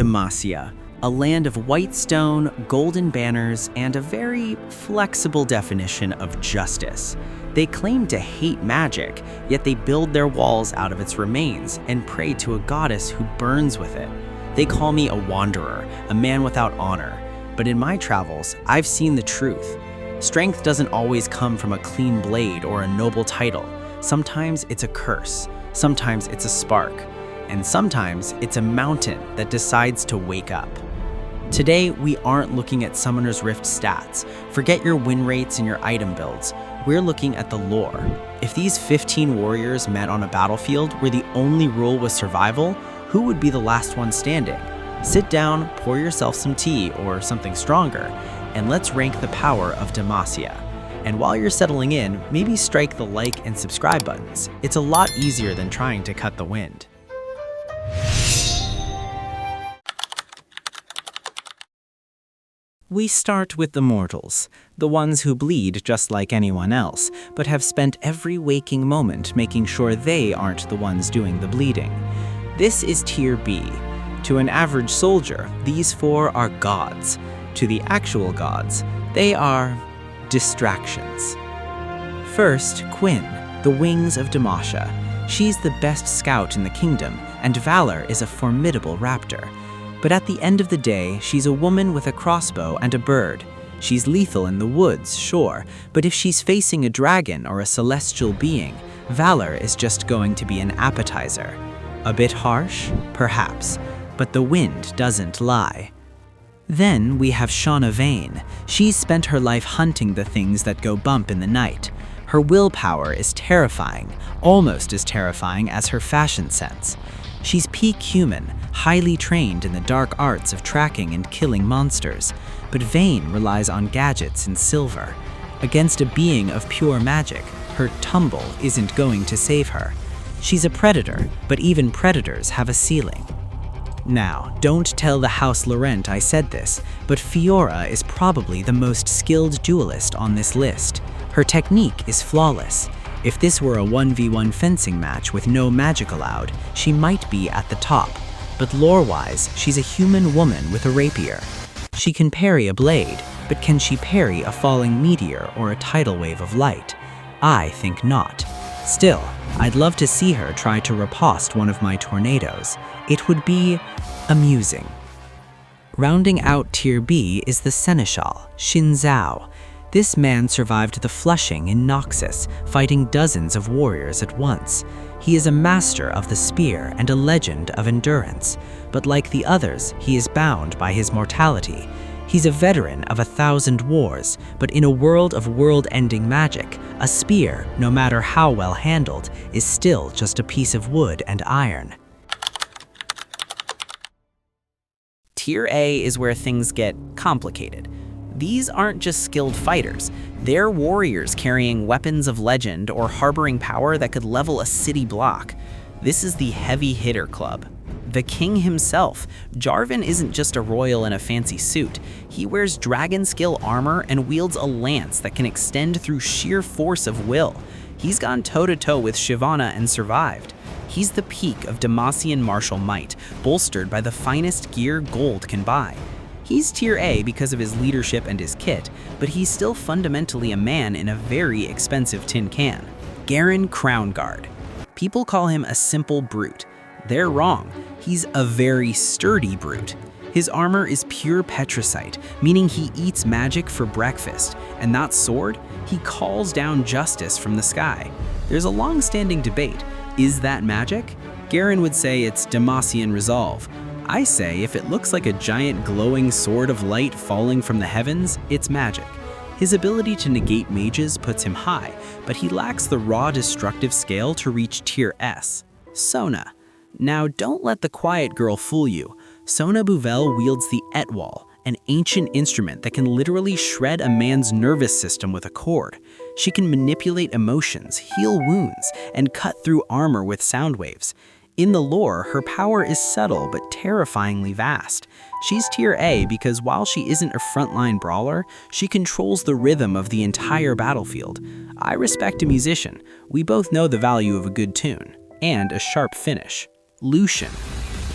Demacia, a land of white stone, golden banners, and a very flexible definition of justice. They claim to hate magic, yet they build their walls out of its remains and pray to a goddess who burns with it. They call me a wanderer, a man without honor. But in my travels, I've seen the truth. Strength doesn't always come from a clean blade or a noble title. Sometimes it's a curse, sometimes it's a spark, and sometimes it's a mountain that decides to wake up. Today, we aren't looking at Summoner's Rift stats. Forget your win rates and your item builds. We're looking at the lore. If these 15 warriors met on a battlefield where the only rule was survival, who would be the last one standing? Sit down, pour yourself some tea or something stronger, and let's rank the power of Demacia. And while you're settling in, maybe strike the like and subscribe buttons. It's a lot easier than trying to cut the wind. We start with the mortals, the ones who bleed just like anyone else, but have spent every waking moment making sure they aren't the ones doing the bleeding. This is Tier B. To an average soldier, these four are gods. To the actual gods, they are distractions. First, Quinn, the wings of Demacia. She's the best scout in the kingdom, and Valor is a formidable raptor. But at the end of the day, she's a woman with a crossbow and a bird. She's lethal in the woods, sure, but if she's facing a dragon or a celestial being, Valor is just going to be an appetizer. A bit harsh? Perhaps, but the wind doesn't lie. Then we have Shauna Vane. She's spent her life hunting the things that go bump in the night. Her willpower is terrifying, almost as terrifying as her fashion sense. She's peak human, highly trained in the dark arts of tracking and killing monsters, but Vane relies on gadgets and silver. Against a being of pure magic, her tumble isn't going to save her. She's a predator, but even predators have a ceiling. Now, don't tell the House Laurent I said this, but Fiora is probably the most skilled duelist on this list. Her technique is flawless. If this were a 1v1 fencing match with no magic allowed, she might be at the top. But lore-wise, she's a human woman with a rapier. She can parry a blade, but can she parry a falling meteor or a tidal wave of light? I think not. Still, I'd love to see her try to riposte one of my tornadoes. It would be amusing. Rounding out Tier B is the Seneschal, Xin Zhao. This man survived the Flushing in Noxus, fighting dozens of warriors at once. He is a master of the spear and a legend of endurance, but like the others, he is bound by his mortality. He's a veteran of 1,000 wars, but in a world of world-ending magic, a spear, no matter how well handled, is still just a piece of wood and iron. Tier A is where things get complicated. These aren't just skilled fighters. They're warriors carrying weapons of legend or harboring power that could level a city block. This is the Heavy Hitter Club. The king himself, Jarvan, isn't just a royal in a fancy suit. He wears dragon skill armor and wields a lance that can extend through sheer force of will. He's gone toe-to-toe with Shyvana and survived. He's the peak of Demacian martial might, bolstered by the finest gear gold can buy. He's Tier A because of his leadership and his kit, but he's still fundamentally a man in a very expensive tin can. Garen Crownguard. People call him a simple brute. They're wrong. He's a very sturdy brute. His armor is pure petricite, meaning he eats magic for breakfast, and that sword, he calls down justice from the sky. There's a long-standing debate. Is that magic? Garen would say it's Demacian resolve. I say if it looks like a giant glowing sword of light falling from the heavens, it's magic. His ability to negate mages puts him high, but he lacks the raw destructive scale to reach Tier S. Sona. Now don't let the quiet girl fool you. Sona Bouvel wields the Etwal, an ancient instrument that can literally shred a man's nervous system with a cord. She can manipulate emotions, heal wounds, and cut through armor with sound waves. In the lore, her power is subtle but terrifyingly vast. She's Tier A because while she isn't a frontline brawler, she controls the rhythm of the entire battlefield. I respect a musician. We both know the value of a good tune and a sharp finish. Lucian.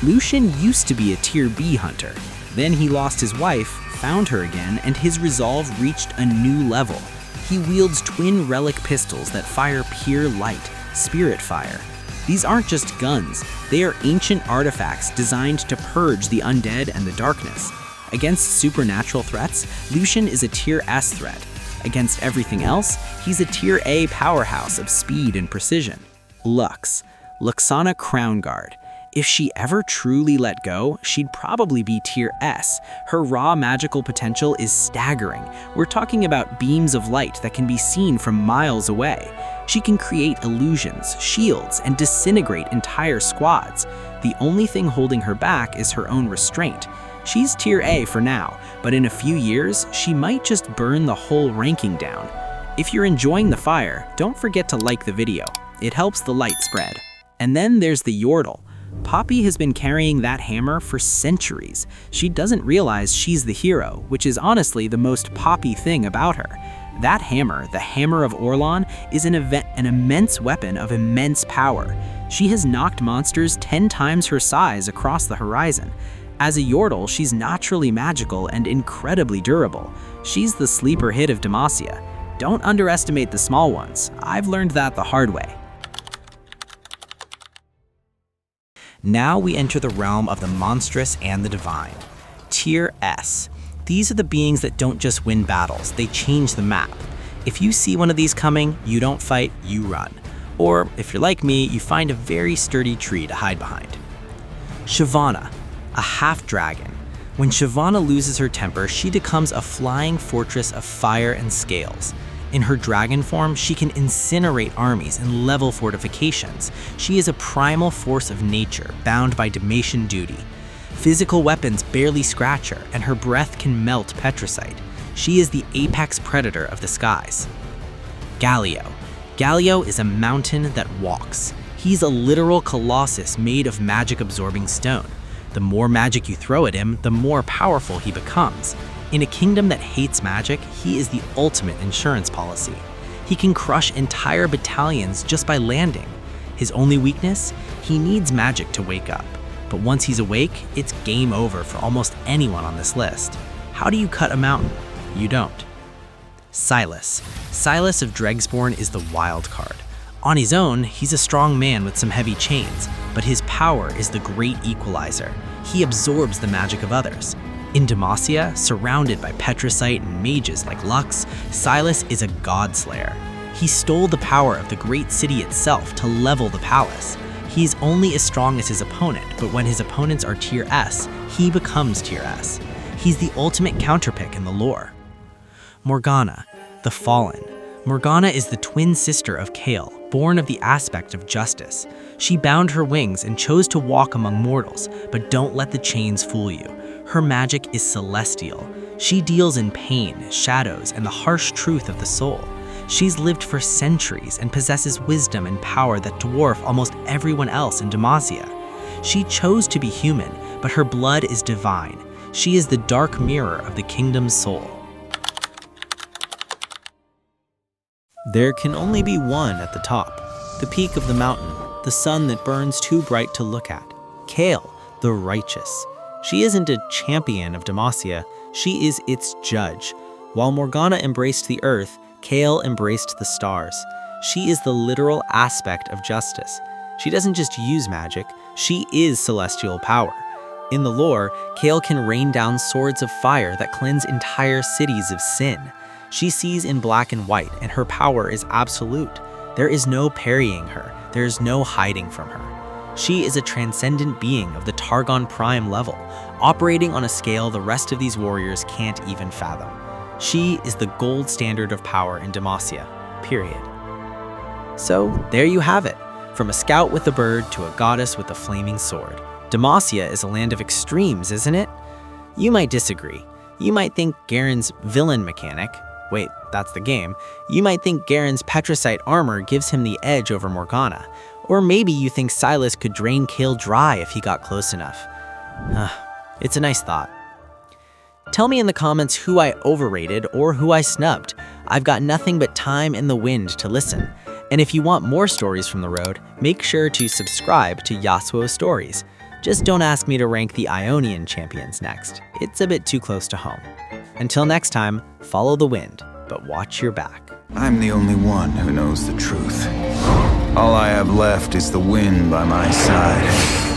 Lucian used to be a tier B hunter. Then he lost his wife, found her again, and his resolve reached a new level. He wields twin relic pistols that fire pure light, spirit fire. These aren't just guns, they are ancient artifacts designed to purge the undead and the darkness. Against supernatural threats, Lucian is a tier S threat. Against everything else, he's a tier A powerhouse of speed and precision. Lux, Luxana Crown Guard. If she ever truly let go, she'd probably be tier S. Her raw magical potential is staggering. We're talking about beams of light that can be seen from miles away. She can create illusions, shields, and disintegrate entire squads. The only thing holding her back is her own restraint. She's tier A for now, but in a few years, she might just burn the whole ranking down. If you're enjoying the fire, don't forget to like the video. It helps the light spread. And then there's the Yordle. Poppy has been carrying that hammer for centuries. She doesn't realize she's the hero, which is honestly the most Poppy thing about her. That hammer, the Hammer of Orlan, is an immense weapon of immense power. She has knocked monsters 10 times her size across the horizon. As a Yordle, she's naturally magical and incredibly durable. She's the sleeper hit of Demacia. Don't underestimate the small ones. I've learned that the hard way. Now we enter the realm of the monstrous and the divine. Tier S. These are the beings that don't just win battles, they change the map. If you see one of these coming, you don't fight, you run. Or, if you're like me, you find a very sturdy tree to hide behind. Shyvana, a half-dragon. When Shyvana loses her temper, she becomes a flying fortress of fire and scales. In her dragon form, she can incinerate armies and level fortifications. She is a primal force of nature, bound by Demacian duty. Physical weapons barely scratch her, and her breath can melt petricite. She is the apex predator of the skies. Galio. Galio is a mountain that walks. He's a literal colossus made of magic-absorbing stone. The more magic you throw at him, the more powerful he becomes. In a kingdom that hates magic, he is the ultimate insurance policy. He can crush entire battalions just by landing. His only weakness? He needs magic to wake up. But once he's awake, it's game over for almost anyone on this list. How do you cut a mountain? You don't. Silas. Silas of Dregsborn is the wild card. On his own, he's a strong man with some heavy chains, but his power is the great equalizer. He absorbs the magic of others. In Demacia, surrounded by petricite and mages like Lux, Silas is a godslayer. He stole the power of the great city itself to level the palace. He's only as strong as his opponent, but when his opponents are tier S, he becomes tier S. He's the ultimate counterpick in the lore. Morgana, the Fallen. Morgana is the twin sister of Kael, born of the aspect of justice. She bound her wings and chose to walk among mortals, but don't let the chains fool you. Her magic is celestial. She deals in pain, shadows, and the harsh truth of the soul. She's lived for centuries and possesses wisdom and power that dwarf almost everyone else in Demacia. She chose to be human, but her blood is divine. She is the dark mirror of the kingdom's soul. There can only be one at the top, the peak of the mountain, the sun that burns too bright to look at. Kael, the righteous. She isn't a champion of Demacia, she is its judge. While Morgana embraced the earth, Kael embraced the stars. She is the literal aspect of justice. She doesn't just use magic, she is celestial power. In the lore, Kael can rain down swords of fire that cleanse entire cities of sin. She sees in black and white, and her power is absolute. There is no parrying her, there is no hiding from her. She is a transcendent being of the Targon Prime level, operating on a scale the rest of these warriors can't even fathom. She is the gold standard of power in Demacia, period. So, there you have it. From a scout with a bird to a goddess with a flaming sword. Demacia is a land of extremes, isn't it? You might disagree. You might think Garen's villain mechanic, wait, that's the game. You might think Garen's petricite armor gives him the edge over Morgana. Or maybe you think Silas could drain Kael dry if he got close enough. It's a nice thought. Tell me in the comments who I overrated or who I snubbed. I've got nothing but time and the wind to listen. And if you want more stories from the road, make sure to subscribe to Yasuo Stories. Just don't ask me to rank the Ionian champions next. It's a bit too close to home. Until next time, follow the wind, but watch your back. I'm the only one who knows the truth. All I have left is the wind by my side.